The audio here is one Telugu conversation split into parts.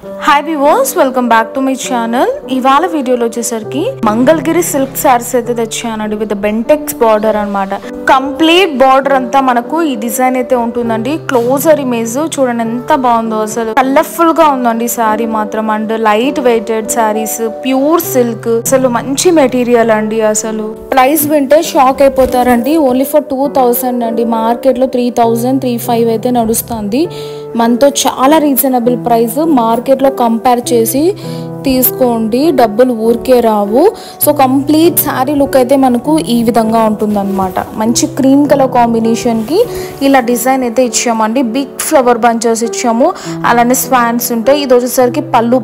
Hi viewers, welcome back to my channel. ఇవాళ వీడియోలో వచ్చేసరికి మంగళగిరి సిల్క్ శారీస్ అయితే తెచ్చానండి విత్ బెంటెక్స్ బార్డర్ అనమాట. కంప్లీట్ బార్డర్ అంతా మనకు ఈ డిజైన్ అయితే ఉంటుందండి. క్లోజర్ ఇమేజ్ చూడండి ఎంత బాగుందో, అసలు కలర్ఫుల్ గా ఉందండి శారీ మాత్రం. And light weighted saris, pure silk, అసలు మంచి మెటీరియల్ అండి. అసలు ప్రైస్ వింటే షాక్ అయిపోతారండి. ఓన్లీ ఫర్ 2000 అండి. మార్కెట్ లో 3000-3500 అయితే నడుస్తుంది. మనతో చాలా రీజనబుల్ ప్రైస్. మార్కెట్లో కంపేర్ చేసి తీసుకోండి, డబ్బులు ఊరికే రావు. సో కంప్లీట్ శారీ లుక్ అయితే మనకు ఈ విధంగా ఉంటుందన్నమాట. మంచి క్రీమ్ కలర్ కాంబినేషన్కి ఇలా డిజైన్ అయితే ఇచ్చామండి. బిగ్ ఫ్లవర్ బంచెస్ ఇచ్చాము, అలానే స్వాన్స్ ఉంటాయి. ఇది వచ్చేసరికి పళ్ళు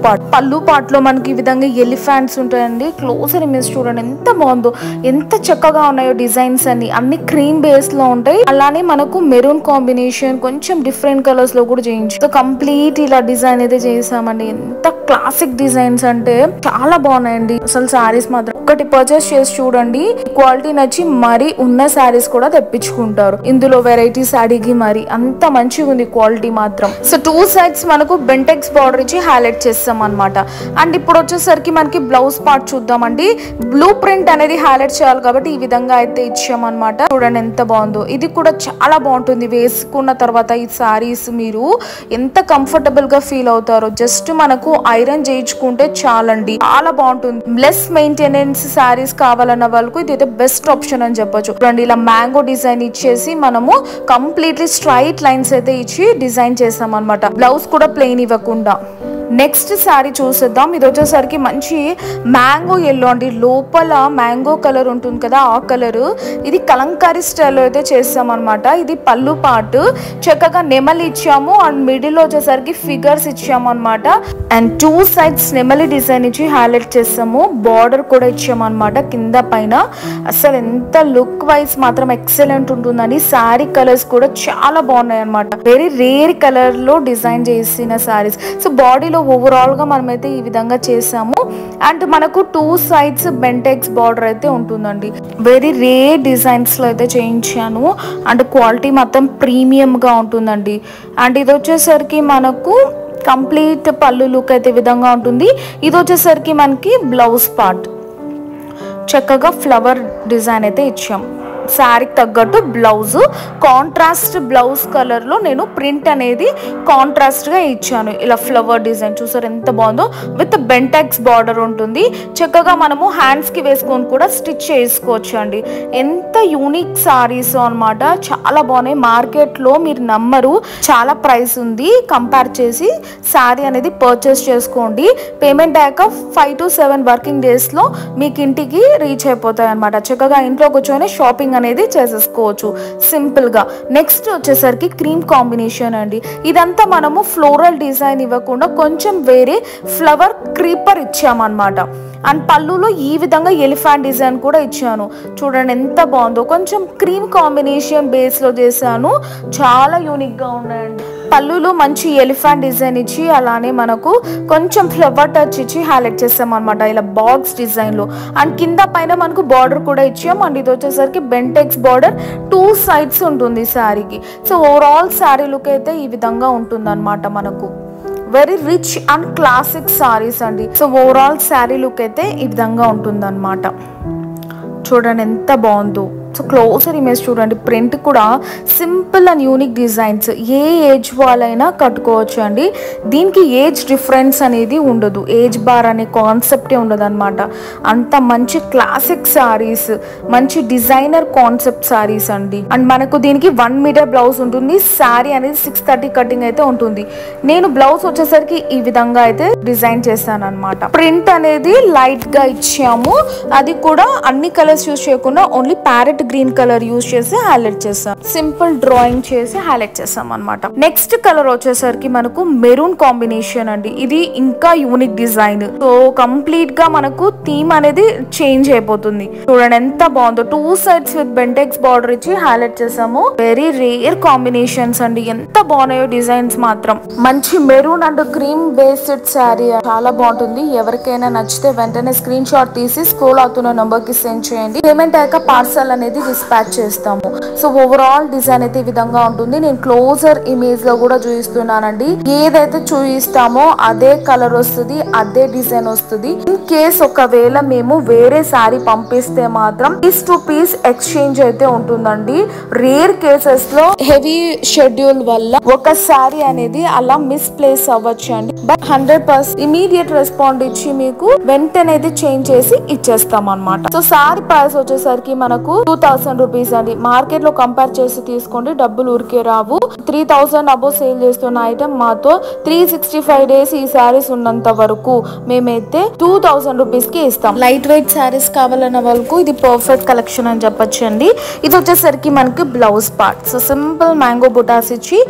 పార్ట్లో మనకి ఈ విధంగా ఎలిఫెంట్స్ ఉంటాయండి. క్లోజర్ ఇమేజ్ చూడండి ఎంత బాగుందో, ఎంత చక్కగా ఉన్నాయో డిజైన్స్ అన్ని క్రీమ్ బేస్లో ఉంటాయి. అలానే మనకు మెరూన్ కాంబినేషన్, కొంచెం డిఫరెంట్ కలర్స్లో కూడా చేయించు. సో కంప్లీట్ ఇలా డిజైన్ అయితే చేసామండి. ఎంత క్లాసిక్ డిజైన్స్ అంటే చాలా బాగున్నాయండి. అసలు శారీస్ మాత్రం ఒకటి పర్చేస్ చేసి చూడండి, క్వాలిటీ నచ్చి మరి ఉన్న శారీస్ కూడా తెప్పించుకుంటారు. ఇందులో వెరైటీస్ అడిగి మరి అంత మంచిగా ఉంది క్వాలిటీ మాత్రం. సో 2 సైడ్స్ మనకు బెంటెక్స్ బార్డర్ ఇచ్చి హైలైట్ చేస్తాం అనమాట. అండ్ ఇప్పుడు వచ్చేసరికి మనకి బ్లౌజ్ పార్ట్ చూద్దామండి. బ్లూ ప్రింట్ అనేది హైలైట్ చేయాలి కాబట్టి ఈ విధంగా అయితే ఇచ్చామన్నమాట. చూడండి ఎంత బాగుందో. ఇది కూడా చాలా బాగుంటుంది. వేసుకున్న తర్వాత ఈ శారీస్ మీరు ఎంత కంఫర్టబుల్ గా ఫీల్ అవుతారో. జస్ట్ మనకు ఐరన్ చేయించుకుంటే చాలండి, చాలా బాగుంటుంది. లెస్ మెయింటెనెన్స్ శారీస్ కావాలన్న వాళ్ళకు ఇది బెస్ట్ ఆప్షన్ అని చెప్పొచ్చు. చూడండి ఇలా మ్యాంగో డిజైన్ ఇచ్చేసి మనము కంప్లీట్లీ స్ట్రైట్ లైన్స్ అయితే ఇచ్చి డిజైన్ చేస్తాం అనమాట. బ్లౌజ్ కూడా ప్లెయిన్ ఇవ్వకుండా. నెక్స్ట్ శారీ చూసేద్దాం. ఇది వచ్చేసరికి మంచి మ్యాంగో ఎల్లో అండి. లోపల మ్యాంగో కలర్ ఉంటుంది కదా, ఆ కలర్. ఇది కలంకారీ స్టైల్లో అయితే చేస్తాం అనమాట. ఇది పళ్ళు పార్ట్ చక్కగా నెమలి ఇచ్చాము. అండ్ మిడిల్ వచ్చేసరికి ఫిగర్స్ ఇచ్చాము అనమాట. అండ్ 2 సైడ్స్ నెమలి డిజైన్ ఇచ్చి హైలైట్ చేస్తాము. బార్డర్ కూడా ఇచ్చాము అనమాట కింద పైన. అసలు ఎంత లుక్ వైజ్ మాత్రం ఎక్సలెంట్ ఉంటుందండి. శారీ కలర్స్ కూడా చాలా బాగున్నాయి అనమాట. వెరీ రేర్ కలర్ లో డిజైన్ చేసిన శారీస్. సో బాడీలో ఓవరాల్ గా మనమైతే ఈ విధంగా చేసాము. అండ్ మనకు 2 సైడ్స్ బెంటెక్స్ బార్డర్ అయితే ఉంటుందండి. వెరీ రేర్ డిజైన్స్ లో అయితే చేయించాను. అండ్ క్వాలిటీ మొత్తం ప్రీమియం గా ఉంటుందండి. అండ్ ఇది వచ్చేసరికి మనకు కంప్లీట్ పళ్ళు లుక్ అయితే ఈ విధంగా ఉంటుంది. ఇది వచ్చేసరికి మనకి బ్లౌజ్ పార్ట్ చక్కగా ఫ్లవర్ డిజైన్ అయితే ఇచ్చాం. శారీకి తగ్గట్టు బ్లౌజ్ కాంట్రాస్ట్ బ్లౌజ్ కలర్లో నేను ప్రింట్ అనేది కాంట్రాస్ట్గా ఇచ్చాను. ఇలా ఫ్లవర్ డిజైన్ చూసారు ఎంత బాగుందో. విత్ బెంటెక్స్ బార్డర్ ఉంటుంది. చక్కగా మనము హ్యాండ్స్కి వేసుకొని కూడా స్టిచ్ చేసుకోవచ్చు అండి. ఎంత యూనిక్ శారీస్ అనమాట, చాలా బాగున్నాయి. మార్కెట్లో మీరు నమ్మరు, చాలా ప్రైస్ ఉంది. కంపేర్ చేసి శారీ అనేది పర్చేస్ చేసుకోండి. పేమెంట్ అయ్యాక 5 to 7 వర్కింగ్ డేస్లో మీకు ఇంటికి రీచ్ అయిపోతాయి అనమాట. చక్కగా ఇంట్లో కూర్చొని షాపింగ్ అనేది చేసేసుకోవచ్చు సింపుల్ గా. నెక్స్ట్ వచ్చేసరికి క్రీమ్ కాంబినేషన్ అండి. ఇదంతా మనము ఫ్లోరల్ డిజైన్ ఇవ్వకుండా కొంచెం వేరే ఫ్లవర్ క్రీపర్ ఇచ్చామన్నమాట. అండ్ పళ్ళులో ఈ విధంగా ఎలిఫెంట్ డిజైన్ కూడా ఇచ్చాను. చూడండి ఎంత బాగుందో. కొంచెం క్రీమ్ కాంబినేషన్ బేస్ లో చేశాను. చాలా యూనిక్ గా ఉన్నాయండి. పళ్ళులో మంచి ఎలిఫెంట్ డిజైన్ ఇచ్చి అలానే మనకు కొంచెం ఫ్లవర్ టచ్ ఇచ్చి హైలైట్ చేస్తాం అనమాట ఇలా బాక్స్ డిజైన్ లో. అండ్ కింద పైన మనకు బార్డర్ కూడా ఇచ్చాం. అండ్ ఇది వచ్చేసరికి బెంటెక్స్ బార్డర్ 2 సైడ్స్ ఉంటుంది శారీకి. సో ఓవరాల్ శారీ లుక్ అయితే ఈ విధంగా ఉంటుంది అనమాట. మనకు very rich and classic saris అండి. సో ఓవరాల్ శారీ లుక్ అయితే ఈ విధంగా ఉంటుంది అనమాట. చూడండి ఎంత బాగుందో. సో క్లోజర్ ఇమేజ్ చూడండి. ప్రింట్ కూడా simple and unique designs. A age వాళ్ళైనా కట్టుకోవచ్చు అండి. దీనికి ఏజ్ డిఫరెన్స్ అనేది ఉండదు. ఏజ్ బార్ అనే కాన్సెప్టే ఉండదు అనమాట. అంత మంచి క్లాసిక్ శారీస్, మంచి డిజైనర్ కాన్సెప్ట్ శారీస్ అండి. అండ్ మనకు దీనికి 1 మీటర్ బ్లౌజ్ ఉంటుంది. శారీ అనేది 630 కటింగ్ అయితే ఉంటుంది. నేను బ్లౌజ్ వచ్చేసరికి ఈ విధంగా అయితే డిజైన్ చేస్తాను అనమాట. ప్రింట్ అనేది లైట్ గా ఇచ్చాము. అది కూడా అన్ని కలర్స్ యూజ్ చేయకుండా only parrot green colour use చేసి హైలైట్ చేస్తాం. సింపుల్ డ్రాయింగ్ చేసి హైలైట్ చేస్తాం అనమాట. నెక్స్ట్ కలర్ వచ్చేసరికి మనకు మెరూన్ కాంబినేషన్ అండి. ఇది ఇంకా యూనిక్ డిజైన్. సో కంప్లీట్ గా మనకు థీమ్ అనేది చేంజ్ అయిపోతుంది. చూడండి ఎంత బాగుందో. 2 సైడ్స్ విత్ బెంటెక్స్ బార్డర్ ఇచ్చి హైలైట్ చేసాము. వెరీ రేర్ కాంబినేషన్స్ అండి. ఎంత బాగున్నాయో డిజైన్స్ మాత్రం. మంచి maroon and cream based sari చాలా బాగుంటుంది. ఎవరికైనా నచ్చితే వెంటనే స్క్రీన్ షాట్ తీసి స్క్రోల్ అవుతున్న నంబర్ కి సెండ్ చేయండి. పేమెంట్ అయ్యాక పార్సల్ అనేది అనేది డిస్పాచ్ చేస్తాము. సో ఓవరాల్ డిజైన్ అయితే ఈ విధంగా ఉంటుంది. నేను క్లోజర్ ఇమేజ్ లో కూడా చూపిస్తున్నానండి. ఏదైతే చూపిస్తామో అదే కలర్ వస్తుంది, అదే డిజైన్ వస్తుంది. ఇన్ కేస్ ఒకవేళ మేము వేరే శారీ పంపిస్తే మాత్రం పీస్ టు పీస్ ఎక్స్చేంజ్ అయితే ఉంటుందండి. రేర్ కేసెస్ లో హెవీ షెడ్యూల్ వల్ల ఒక శారీ అనేది అలా మిస్ప్లేస్ అవ్వచ్చు అండి. బట్ 100% ఇమీడియట్ రెస్పాండ్ ఇచ్చి మీకు వెంటనే చేంజ్ చేసి ఇచ్చేస్తాం అన్నమాట. సో శారీ ప్రైస్ వచ్చేసరికి మనకు 2000 రూపీస్ అండి. మార్కెట్ లో కంపేర్ చేసి తీసుకోండి, డబ్బులు ఊరికే రావు. 3000 అబో సేల్ చేస్తున్న ఐటమ్ మాతో 365 డేస్ ఈ శారీస్ ఉన్నంత వరకు మేమైతే 2000 రూపీస్ కి ఇస్తాం. లైట్ వెయిట్ శారీస్ కావాలన్న వాళ్ళకు ఇది పర్ఫెక్ట్ కలెక్షన్ అని చెప్పొచ్చు అండి. ఇది వచ్చేసరికి మనకి blouse part. So simple mango butas ఇచ్చి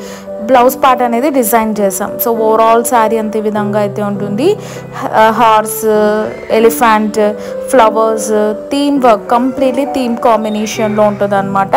బ్లౌజ్ పార్ట్ అనేది డిజైన్ చేసాం. సో ఓవరాల్ శారీ అంత విధంగా అయితే ఉంటుంది. Horse, elephant, flowers, theme work, completely theme కాంబినేషన్లో ఉంటుంది అనమాట.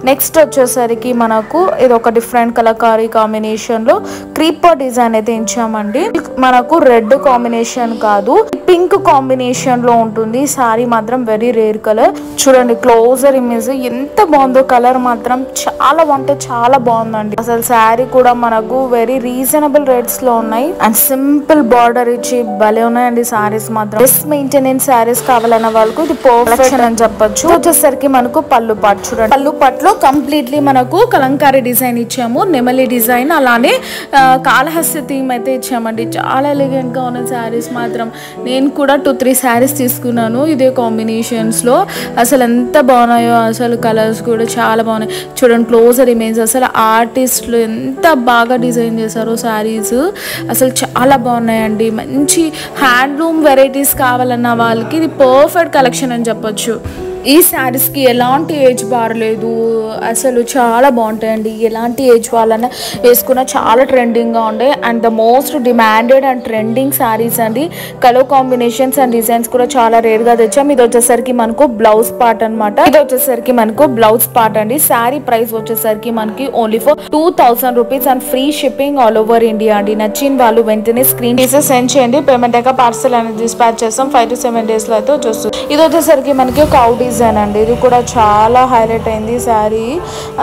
నెక్స్ట్ వచ్చేసరికి మనకు ఇది ఒక డిఫరెంట్ కలకారీ కాంబినేషన్లో క్రీపర్ డిజైన్ అయితే ఇచ్చామండి. మనకు రెడ్ కాంబినేషన్ కాదు, పింక్ కాంబినేషన్లో ఉంటుంది. శారీ మాత్రం వెరీ రేర్ కలర్. చూడండి క్లోజర్ ఇమేజ్ ఎంత బాగుందో, కలర్ మాత్రం చాలా అంటే చాలా బాగుందండి. అసలు శారీ కూడా మనకు వెరీ రీజనబుల్ రేట్స్ లో ఉన్నాయి. అండ్ సింపుల్ బార్డర్ ఇచ్చి భలే ఉన్నాయండి శారీస్ మాత్రం. బెస్ట్ మెయింటెనెన్స్ శారీస్ కావాలన్న వాళ్ళకు ఇది పర్ఫెక్ట్ అని చెప్పొచ్చు. వచ్చేసరికి మనకు పళ్ళు పాట్ చూడండి. పళ్ళు పాట్లో కంప్లీట్లీ మనకు కలంకారీ డిజైన్ ఇచ్చాము, నెమలి డిజైన్, అలానే కాళహస్తి థీమ్ అయితే ఇచ్చామండి. చాలా ఎలిగెంట్ గా ఉన్న శారీస్ మాత్రం. నేను కూడా 2-3 శారీస్ తీసుకున్నాను ఇదే కాంబినేషన్స్ లో. అసలు ఎంత బాగున్నాయో, అసలు కలర్స్ కూడా చాలా బాగున్నాయి. చూడండి క్లోజర్ ఇమేజ్. అసలు ఆర్టిస్టులు ఎంత బాగా డిజైన్ చేశారో శారీస్, అసలు చాలా బాగున్నాయండి. మంచి హ్యాండ్లూమ్ వెరైటీస్ కావాలన్న వాళ్ళకి ఇది పర్ఫెక్ట్ కలెక్షన్ అని చెప్పొచ్చు. ఈ శారీస్కి ఎలాంటి ఏజ్ బార్ లేదు, అసలు చాలా బాగుంటాయండి. ఎలాంటి ఏజ్ వాళ్ళైనా వేసుకున్న చాలా ట్రెండింగ్గా ఉండే and the most demanded and trending saris అండి. కలర్ కాంబినేషన్స్ అండ్ డిజైన్స్ కూడా చాలా రేర్గా తెచ్చాం. ఇది వచ్చేసరికి మనకు బ్లౌజ్ పార్ట్ అనమాట. ఇది వచ్చేసరికి మనకు బ్లౌజ్ పార్ట్ అండి. శారీ ప్రైస్ వచ్చేసరికి మనకి only for 2000 rupees and free shipping all over India అండి. నచ్చిన వాళ్ళు వెంటనే స్క్రీన్ తీసి సెండ్ చేయండి. పేమెంట్ అయ్యాక పార్సల్ అనేది డిస్పాచ్ చేస్తాం. 5 to 7 days లో అయితే వచ్చేస్తుంది. ఇది వచ్చేసరికి మనకి కౌ డిజైన్ అండి. ఇది కూడా చాలా హైలైట్ అయింది శారీ.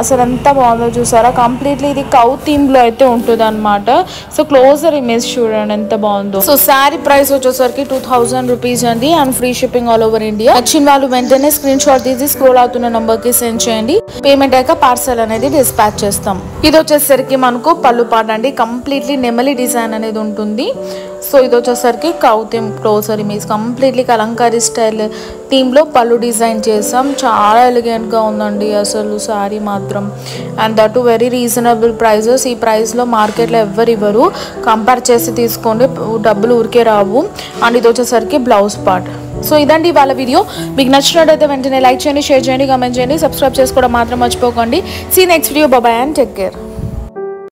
అసలు ఎంత బాగుందో చూసారా. కంప్లీట్లీ ఇది కౌ థీమ్ లో అయితే ఉంటుంది అనమాట. సో క్లోజర్ ఇమేజ్ చూడండి ఎంత బాగుందో. సో శారీ ప్రైస్ వచ్చేసరికి 2000 రూపీస్ అండి and free shipping all over India. నచ్చిన వాళ్ళు వెంటనే స్క్రీన్ షాట్ తీసి స్క్రోల్ అవుతున్న నంబర్ కి సెండ్ చేయండి. పేమెంట్ అయ్యాక పార్సల్ అనేది డిస్పాచ్ చేస్తాం. ఇది వచ్చేసరికి మనకు పళ్ళు పాట అండి. కంప్లీట్లీ నెమలి డిజైన్ అనేది ఉంటుంది. సో ఇది వచ్చేసరికి cow theme closer image. Completely Kalamkari style థీమ్లో పళ్ళు డిజైన్ చేసాం. చాలా ఎలిగెంట్గా ఉందండి అసలు శారీ మాత్రం. And that very reasonable prices. ఈ ప్రైస్లో మార్కెట్లో ఎవ్వరు ఇవ్వరు. కంపేర్ చేసి తీసుకోండి, డబ్బులు ఊరికే రావు. అండ్ ఇది వచ్చేసరికి బ్లౌజ్ పార్ట్. సో ఇదండి వాళ్ళ వీడియో. మీకు నచ్చినట్టయితే వెంటనే లైక్ చేయండి, షేర్ చేయండి, కామెంట్ చేయండి, సబ్స్క్రైబ్ చేసుకోవడం మాత్రం మర్చిపోకండి. See next video. Bye and take care.